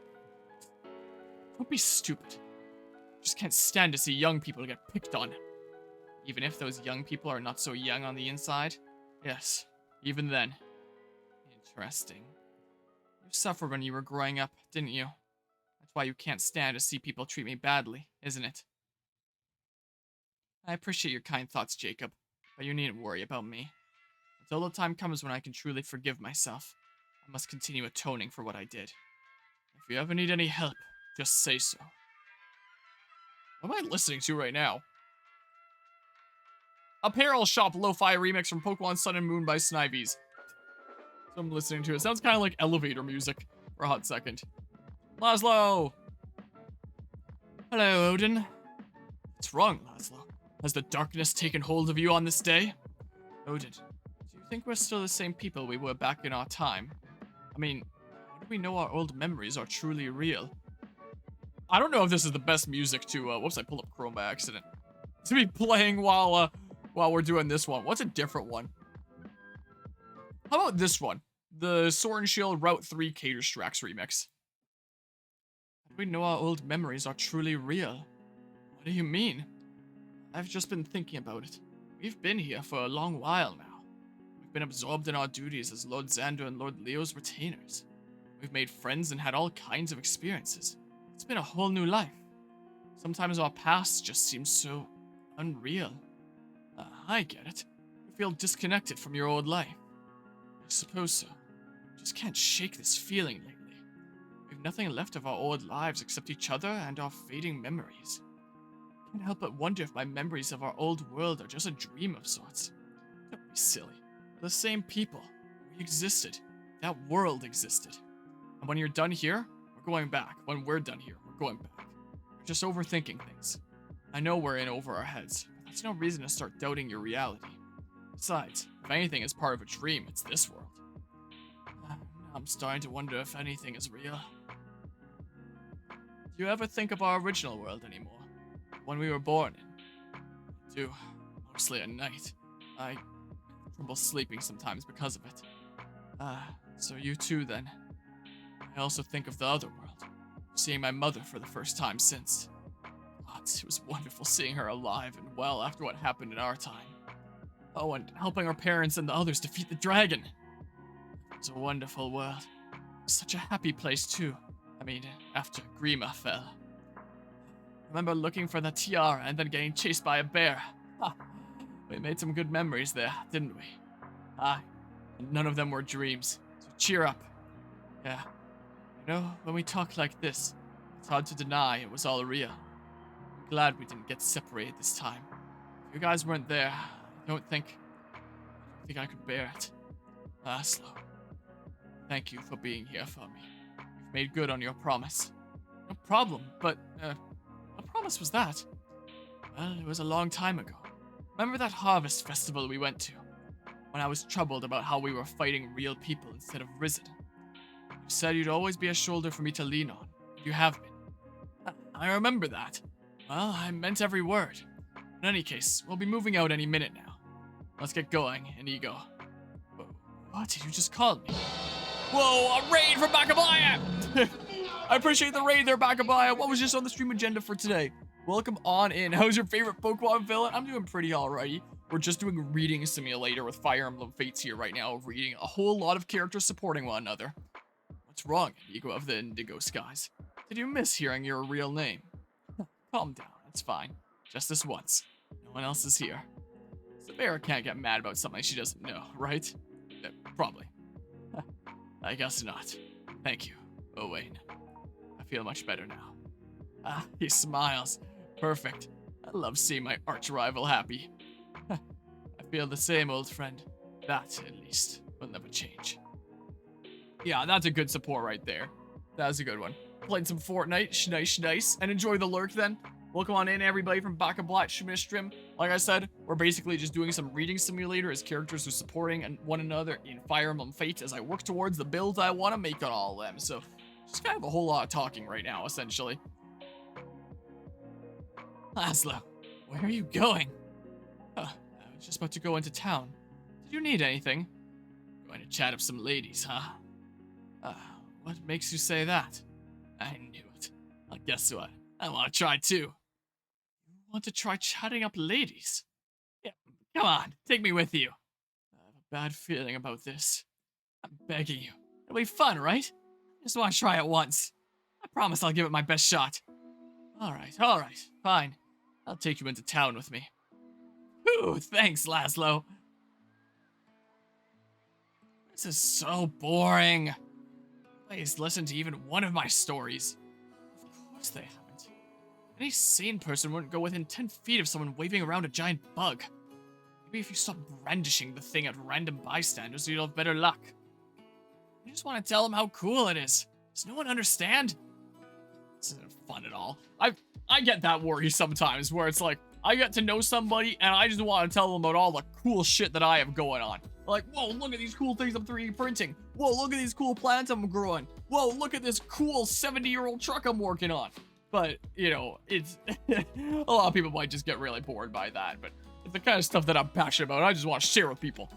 Don't be stupid. I just can't stand to see young people get picked on. Even if those young people are not so young on the inside. Yes, even then. Interesting. You suffered when you were growing up, didn't you? That's why you can't stand to see people treat me badly, isn't it? I appreciate your kind thoughts, Jacob, but you needn't worry about me. Until the time comes when I can truly forgive myself, I must continue atoning for what I did. If you ever need any help, just say so. What am I listening to right now? Apparel Shop Lo-Fi Remix from Pokemon Sun and Moon by Snivies. So I'm listening to it. Sounds kind of like elevator music for a hot second. Laszlo! Hello, Odin. What's wrong, Laszlo? Has the darkness taken hold of you on this day? Odin, do you think we're still the same people we were back in our time? I mean, how do we know our old memories are truly real? I don't know if this is the best music to, whoops, I pulled up Chrome by accident. To be playing while we're doing this one. What's a different one? How about this one? The Sword and Shield Route 3 Caterstrax remix. How do we know our old memories are truly real? What do you mean? I've just been thinking about it. We've been here for a long while now. We've been absorbed in our duties as Lord Xander and Lord Leo's retainers. We've made friends and had all kinds of experiences. It's been a whole new life. Sometimes our past just seems so unreal. I get it. You feel disconnected from your old life. I suppose so. Just can't shake this feeling lately. We've nothing left of our old lives except each other and our fading memories. Can't help but wonder if my memories of our old world are just a dream of sorts. Don't be silly. We're the same people. We existed. That world existed. And when you're done here, we're going back. When we're done here, we're going back. We're just overthinking things. I know we're in over our heads, but that's no reason to start doubting your reality. Besides, if anything is part of a dream, it's this world. Now I'm starting to wonder if anything is real. Do you ever think of our original world anymore? When we were born in? I do, mostly at night. I have trouble sleeping sometimes because of it. So you too then. I also think of the other world, seeing my mother for the first time since. God, it was wonderful seeing her alive and well after what happened in our time. Oh, and helping our parents and the others defeat the dragon. It was a wonderful world. Such a happy place too. I mean, after Grima fell. Remember looking for the tiara and then getting chased by a bear. Ha. We made some good memories there, didn't we? Aye. And none of them were dreams. So cheer up. Yeah. You know, when we talk like this, it's hard to deny it was all real. I'm glad we didn't get separated this time. If you guys weren't there, I don't think I could bear it. Laszlo, thank you for being here for me. You've made good on your promise. No problem, but, what promise was that? Well, it was a long time ago. Remember that harvest festival we went to? When I was troubled about how we were fighting real people instead of Risen. You said you'd always be a shoulder for me to lean on. You have been. I remember that. Well, I meant every word. In any case, we'll be moving out any minute now. Let's get going, Inigo. What did you just call me? Whoa, a raid from Bakabaya! I appreciate the raid there, Bakabaya. What was just on the stream agenda for today? Welcome on in. How's your favorite Pokemon villain? I'm doing pretty alrighty. We're just doing Reading Simulator with Fire Emblem Fates here right now, reading a whole lot of characters supporting one another. What's wrong, Inigo of the Indigo Skies? Did you miss hearing your real name? Calm down, it's fine. Just this once. No one else is here. Savera can't get mad about something she doesn't know, right? Probably. I guess not. Thank you, Owain. I feel much better now. Ah, he smiles. Perfect. I love seeing my arch-rival happy. I feel the same, old friend. That, at least, will never change. Yeah, that's a good support right there. That was a good one. Played some Fortnite, schnice, and enjoy the lurk then. Welcome on in, everybody from Bakablat Shumistrim. Like I said, we're basically just doing some Reading Simulator as characters who are supporting one another in Fire Emblem Fates as I work towards the builds I want to make on all of them. So, just kind of a whole lot of talking right now, essentially. Laszlo, where are you going? I was just about to go into town. Did you need anything? Going to chat up some ladies, huh? What makes you say that? I knew it. Well, guess what? I want to try too. You want to try chatting up ladies? Yeah, come on, take me with you. I have a bad feeling about this. I'm begging you. It'll be fun, right? I just want to try it once. I promise I'll give it my best shot. Alright, fine. I'll take you into town with me. Ooh, thanks, Laszlo. This is so boring. Please listen to even one of my stories. Of course they haven't. Any sane person wouldn't go within 10 feet of someone waving around a giant bug. Maybe if you stop brandishing the thing at random bystanders, you'll have better luck. I just want to tell them how cool it is. Does no one understand? This isn't fun at all. I get that worry sometimes, where it's like, I get to know somebody, and I just want to tell them about all the cool shit that I have going on. Like, whoa, look at these cool things I'm 3D printing. Whoa, look at these cool plants I'm growing. Whoa, look at this cool 70-year-old truck I'm working on. But, you know, it's... a lot of people might just get really bored by that, but it's the kind of stuff that I'm passionate about. I just want to share with people.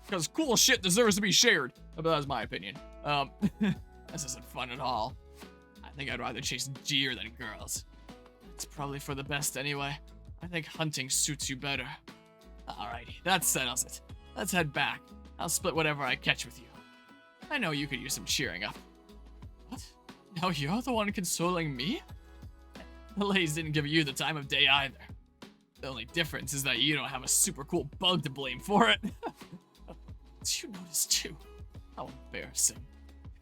Because cool shit deserves to be shared. But that's my opinion. This isn't fun at all. I think I'd rather chase deer than girls. It's probably for the best anyway. I think hunting suits you better. Alrighty, that settles it. Let's head back. I'll split whatever I catch with you. I know you could use some cheering up. What? Now you're the one consoling me? The ladies didn't give you the time of day either. The only difference is that you don't have a super cool bug to blame for it. Did you notice too? How embarrassing.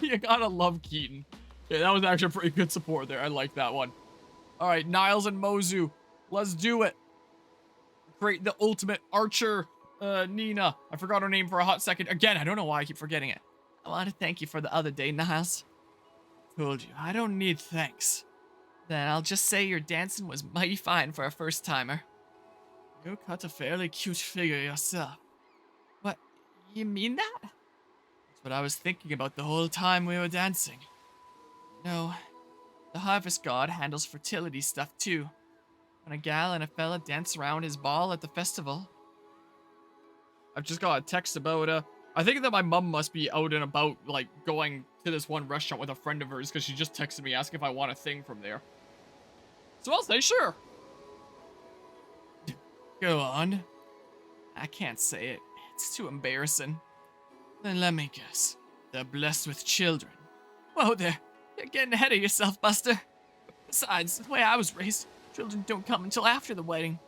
You gotta love Keaton. Yeah, that was actually a pretty good support there. I like that one. Alright, Niles and Mozu. Let's do it. Create the ultimate archer, Nina. I forgot her name for a hot second. Again, I don't know why I keep forgetting it. I want to thank you for the other day, Niles. Told you, I don't need thanks. Then I'll just say your dancing was mighty fine for a first-timer. You cut a fairly cute figure yourself. What, you mean that? That's what I was thinking about the whole time we were dancing. No, the harvest god handles fertility stuff too. When a gal and a fella dance around his ball at the festival. I've just got a text about, I think that my mom must be out and about, like, going to this one restaurant with a friend of hers, because she just texted me asking if I want a thing from there. So I'll say sure. Go on. I can't say it. It's too embarrassing. Then let me guess. They're blessed with children. Whoa there. You're getting ahead of yourself, Buster. Besides, the way I was raised, children don't come until after the wedding.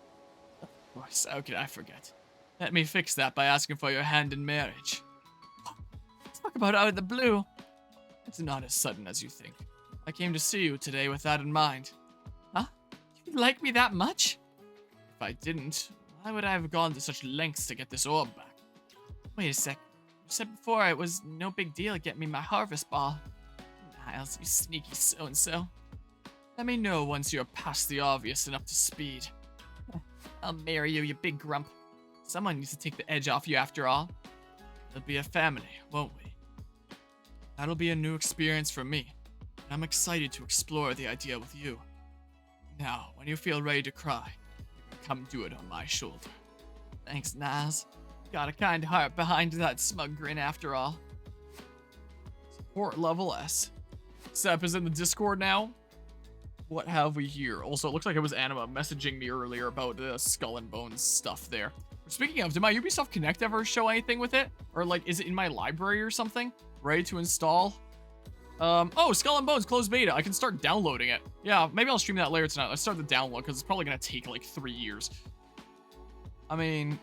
Of course, how could I forget? Let me fix that by asking for your hand in marriage. Talk about out of the blue. It's not as sudden as you think. I came to see you today with that in mind. Huh? You like me that much? If I didn't, why would I have gone to such lengths to get this orb back? Wait a sec. You said before it was no big deal getting me my harvest ball. Niles, you sneaky so-and-so. Let me know once you're past the obvious and up to speed. I'll marry you, you big grump. Someone needs to take the edge off you after all. It'll be a family, won't we? That'll be a new experience for me, and I'm excited to explore the idea with you. Now, when you feel ready to cry, you can come do it on my shoulder. Thanks, Niles. Got a kind heart behind that smug grin after all. Support level S. Sep is in the Discord now. What have we here? Also, it looks like it was Anima messaging me earlier about the Skull and Bones stuff there. Speaking of, did my Ubisoft Connect ever show anything with it? Or, like, is it in my library or something? Ready to install? Oh, Skull and Bones closed beta. I can start downloading it. Yeah, maybe I'll stream that later tonight. Let's start the download, because it's probably going to take, like, 3 years. I mean,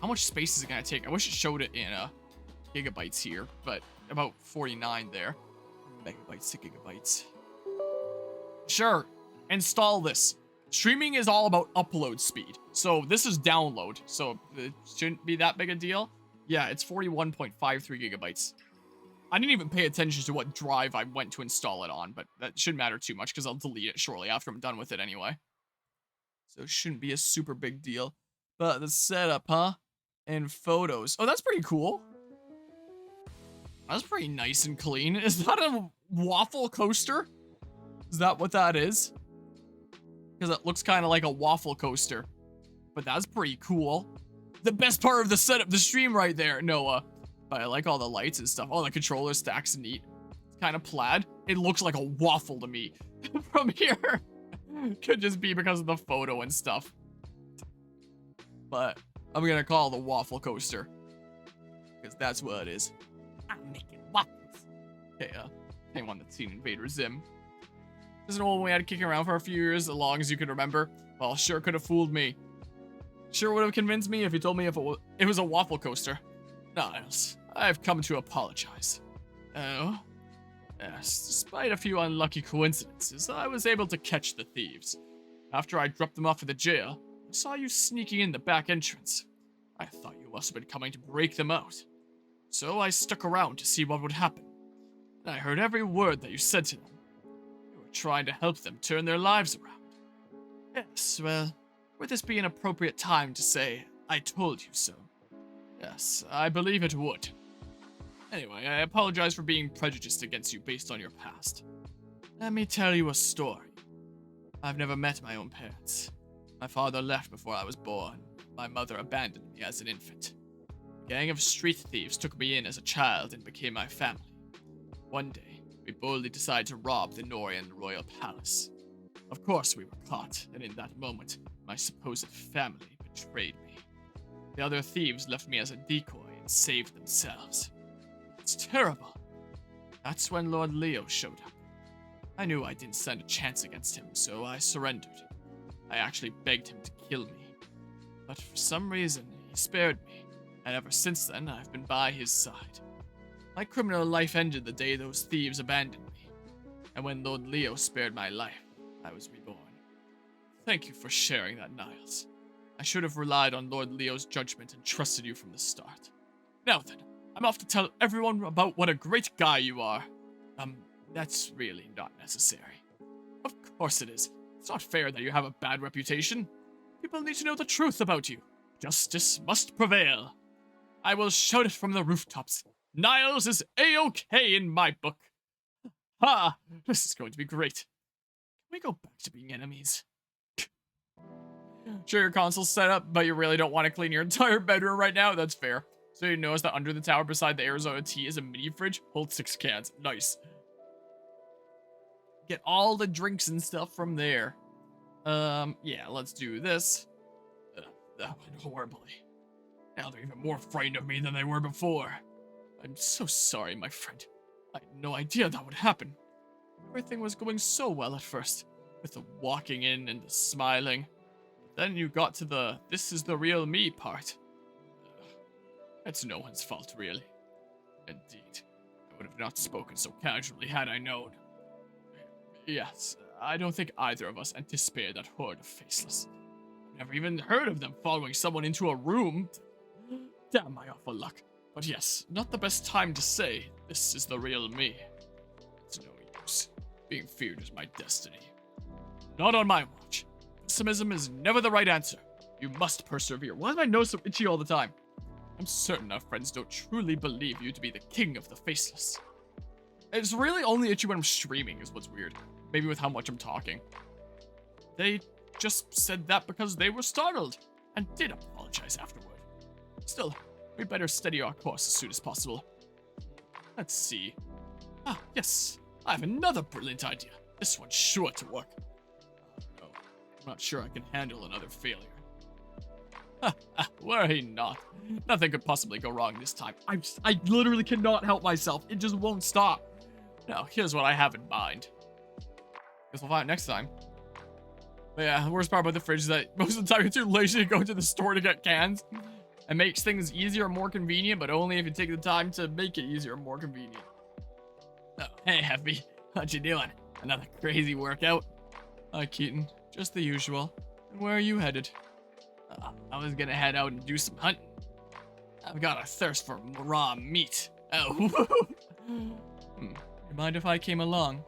how much space is it going to take? I wish it showed it in, gigabytes here, but about 49 there. Megabytes to gigabytes. Sure, install this. Streaming is all about upload speed. So this is download. So it shouldn't be that big a deal. Yeah, it's 41.53 gigabytes. I didn't even pay attention to what drive I went to install it on, but that shouldn't matter too much because I'll delete it shortly after I'm done with it anyway. So it shouldn't be a super big deal. But the setup, huh? And photos. Oh, that's pretty cool. That's pretty nice and clean. Is that a waffle coaster? Is that what that is? Because it looks kind of like a waffle coaster. But that's pretty cool. The best part of the setup, the stream right there, Noah. But I like all the lights and stuff. Oh, the controller stack's neat. It's kind of plaid. It looks like a waffle to me from here. Could just be because of the photo and stuff. But I'm gonna call it the waffle coaster. Because that's what it is. I'm making waffles. Okay, anyone that's seen Invader Zim. This is an old one we had kicking around for a few years, as long as you can remember. Well, sure could have fooled me. Sure would have convinced me if you told me if it was a waffle coaster. Niles, I've come to apologize. Oh? Yes, despite a few unlucky coincidences, I was able to catch the thieves. After I dropped them off at the jail, I saw you sneaking in the back entrance. I thought you must have been coming to break them out. So I stuck around to see what would happen. And I heard every word that you said to them. You were trying to help them turn their lives around. Yes, well, would this be an appropriate time to say, I told you so? Yes, I believe it would. Anyway, I apologize for being prejudiced against you based on your past. Let me tell you a story. I've never met my own parents. My father left before I was born. My mother abandoned me as an infant. A gang of street thieves took me in as a child and became my family. One day, we boldly decided to rob the Norian royal palace. Of course we were caught, and in that moment, my supposed family betrayed me. The other thieves left me as a decoy and saved themselves. It's terrible. That's when Lord Leo showed up. I knew I didn't stand a chance against him, so I surrendered. I actually begged him to kill me. But for some reason, he spared me, and ever since then, I've been by his side. My criminal life ended the day those thieves abandoned me, and when Lord Leo spared my life, I was reborn. Thank you for sharing that, Niles. I should have relied on Lord Leo's judgment and trusted you from the start. Now then, I'm off to tell everyone about what a great guy you are. That's really not necessary. Of course it is. It's not fair that you have a bad reputation. People need to know the truth about you. Justice must prevail. I will shout it from the rooftops. Niles is A-OK in my book. Ha! This is going to be great. Can we go back to being enemies? Sure, your console's set up, but you really don't want to clean your entire bedroom right now? That's fair. So you notice that under the tower beside the Arizona tea is a mini fridge. Hold 6 cans. Nice. Get all the drinks and stuff from there. Yeah, let's do this. That went horribly. Now they're even more frightened of me than they were before. I'm so sorry, my friend. I had no idea that would happen. Everything was going so well at first, with the walking in and the smiling. Then you got to the "this is the real me" part. It's no one's fault, really. Indeed. I would have not spoken so casually had I known. Yes, I don't think either of us anticipated that horde of faceless. I've never even heard of them following someone into a room. Damn my awful luck. But yes, not the best time to say, this is the real me. It's no use. Being feared is my destiny. Not on my watch. Pessimism is never the right answer. You must persevere. Why is my nose so itchy all the time? I'm certain our friends don't truly believe you to be the king of the faceless. It's really only itchy when I'm streaming is what's weird. Maybe with how much I'm talking. They just said that because they were startled, and did apologize afterward. Still, we better steady our course as soon as possible. Let's see. Ah, yes, I have another brilliant idea. This one's sure to work. Oh no, I'm not sure I can handle another failure. Worry not. Nothing could possibly go wrong this time. I literally cannot help myself. It just won't stop. Now, here's what I have in mind. Guess we'll find out next time. But yeah, the worst part about the fridge is that most of the time you're too lazy to go to the store to get cans. It makes things easier and more convenient, but only if you take the time to make it easier and more convenient. Oh, hey, Happy. What you doing? Another crazy workout? Hi, Keaton. Just the usual. And where are you headed? I was gonna head out and do some hunting. I've got a thirst for raw meat. Oh. You mind if I came along?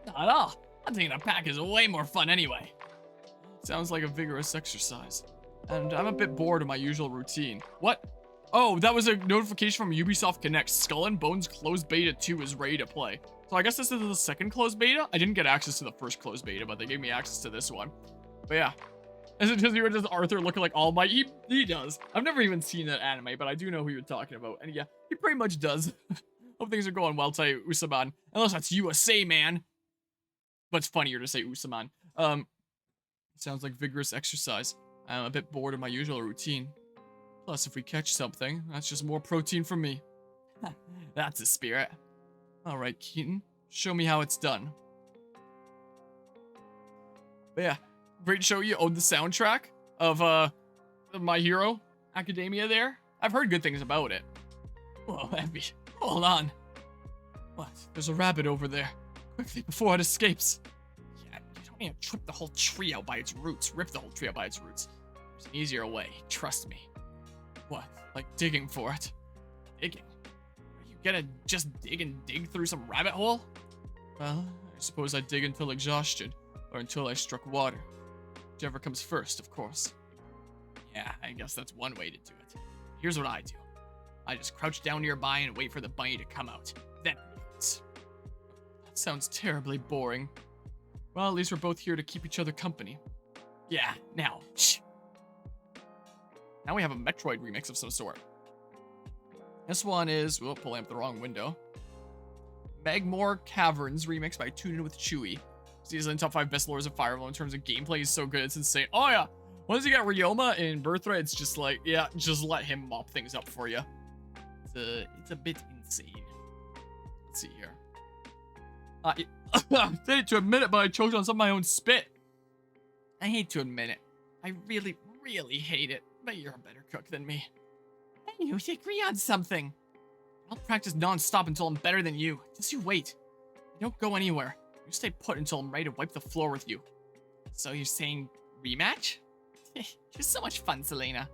Not at all. Hunting in a pack is way more fun anyway. Sounds like a vigorous exercise. And I'm a bit bored of my usual routine. What? Oh, that was a notification from Ubisoft Connect. Skull and Bones Closed Beta 2 is ready to play. So I guess this is the second closed beta? I didn't get access to the first closed beta, but they gave me access to this one. But yeah. Is it just you or does Arthur look like All Might? He does. I've never even seen that anime, but I do know who you're talking about. And yeah, he pretty much does. Hope things are going well today, Usaman. Unless that's USA, man. But it's funnier to say Usaman. Sounds like vigorous exercise. I'm a bit bored of my usual routine. Plus, if we catch something, that's just more protein for me. That's the spirit. Alright, Keaton. Show me how it's done. But yeah, great show you own the soundtrack of My Hero Academia there. I've heard good things about it. Whoa, Abby, hold on. What? There's a rabbit over there. Quickly, before it escapes. Yeah, you I'm gonna trip the whole tree out by its roots. Rip the whole tree out by its roots. There's an easier way. Trust me. What? Like digging for it? Digging? Are you gonna just dig through some rabbit hole? Well, I suppose I'd dig until exhaustion, or until I struck water. Whichever comes first, of course. Yeah, I guess that's one way to do it. Here's what I do. I just crouch down nearby and wait for the bunny to come out. Then it's... That sounds terribly boring. Well, at least we're both here to keep each other company. Yeah, now, shh. Now we have a Metroid remix of some sort. This one is... Whoop, pulling up the wrong window. Magmore Caverns remix by Tune In with Chewy. It's easily in top 5 best lures of Fire Emblem in terms of gameplay. Is so good, it's insane. Oh yeah, once you get Ryoma in Birthright, it's just like, yeah, just let him mop things up for you. It's a bit insane. Let's see here. I hate to admit it, but I choked on some of my own spit. I hate to admit it. I really, really hate it. But you're a better cook than me. Hey, we agree on something. I'll practice non-stop until I'm better than you. Just you wait. You don't go anywhere. You stay put until I'm ready to wipe the floor with you. So you're saying rematch? You're so much fun, Selena.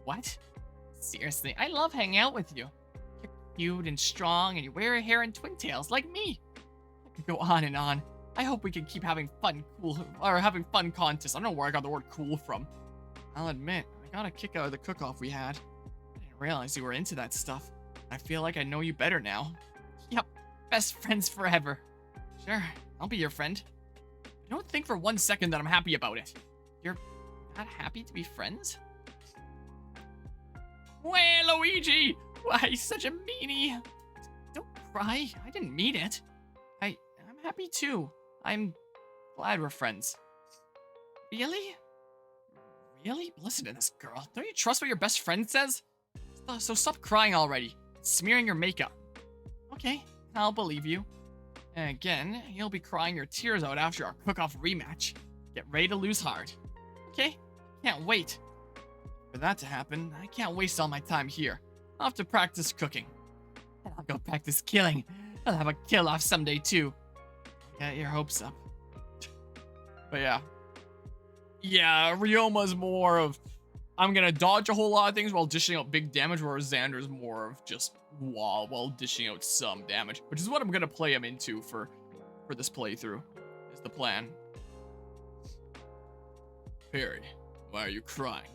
What? Seriously, I love hanging out with you. You're cute and strong, and you wear your hair in twin tails like me. I could go on and on. I hope we can keep having fun, having fun contests. I don't know where I got the word cool from. I'll admit, I got a kick out of the cook-off we had. I didn't realize you were into that stuff. I feel like I know you better now. Yep, best friends forever. Sure, I'll be your friend. I don't think for 1 second that I'm happy about it. You're not happy to be friends? Well, Luigi! Why, such a meanie! Don't cry, I didn't mean it. I'm happy too. I'm glad we're friends. Really? Really? Listen to this girl. Don't you trust what your best friend says? So stop crying already. It's smearing your makeup. Okay, I'll believe you. And again, you'll be crying your tears out after our cook-off rematch. Get ready to lose hard. Okay? Can't wait. For that to happen, I can't waste all my time here. I'll have to practice cooking. And I'll go practice killing. I'll have a kill-off someday too. Get your hopes up. But yeah. Yeah, Ryoma's more of, I'm gonna dodge a whole lot of things while dishing out big damage, whereas Xander's more of just wall while dishing out some damage, which is what I'm gonna play him into for this playthrough, is the plan. Perry, why are you crying?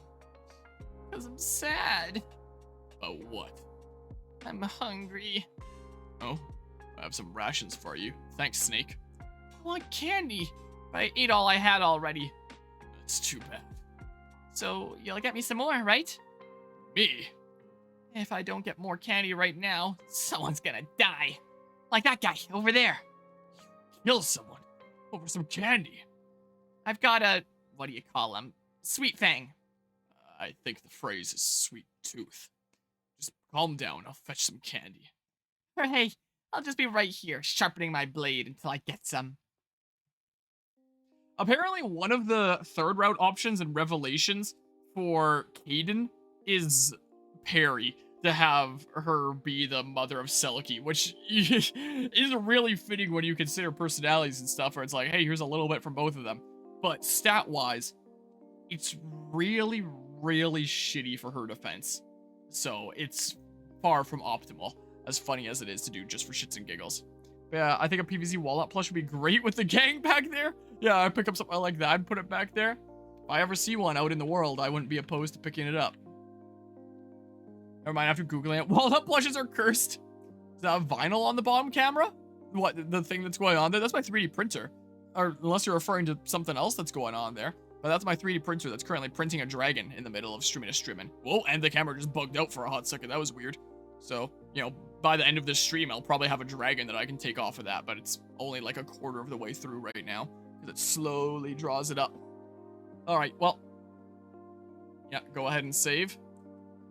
Because I'm sad. About what? I'm hungry. Oh, I have some rations for you. Thanks, Snake. I want candy, but I ate all I had already. That's too bad. So you'll get me some more, right? Me? If I don't get more candy right now, someone's gonna die. Like that guy over there. Kill someone over some candy. I've got a, what do you call him? Sweet Fang. I think the phrase is sweet tooth. Just calm down, I'll fetch some candy. Or hey, I'll just be right here, sharpening my blade until I get some. Apparently, one of the third route options in Revelations for Caden is Perry, to have her be the mother of Selkie, which is really fitting when you consider personalities and stuff, where it's like, hey, here's a little bit from both of them. But stat-wise, it's really, really shitty for her defense. So it's far from optimal, as funny as it is to do just for shits and giggles. But yeah, I think a PVZ Walnut plush would be great with the gang back there. Yeah, I'd pick up something like that and put it back there. If I ever see one out in the world, I wouldn't be opposed to picking it up. Never mind, after Googling it, walnut plushes are cursed. Is that a vinyl on the bottom camera? What, the thing that's going on there? That's my 3D printer. Or unless you're referring to something else that's going on there. But that's my 3D printer that's currently printing a dragon in the middle of streaming. Whoa, and the camera just bugged out for a hot second. That was weird. So, you know, by the end of this stream, I'll probably have a dragon that I can take off of that, but it's only like a quarter of the way through right now, because it slowly draws it up. Alright, well, yeah, go ahead and save.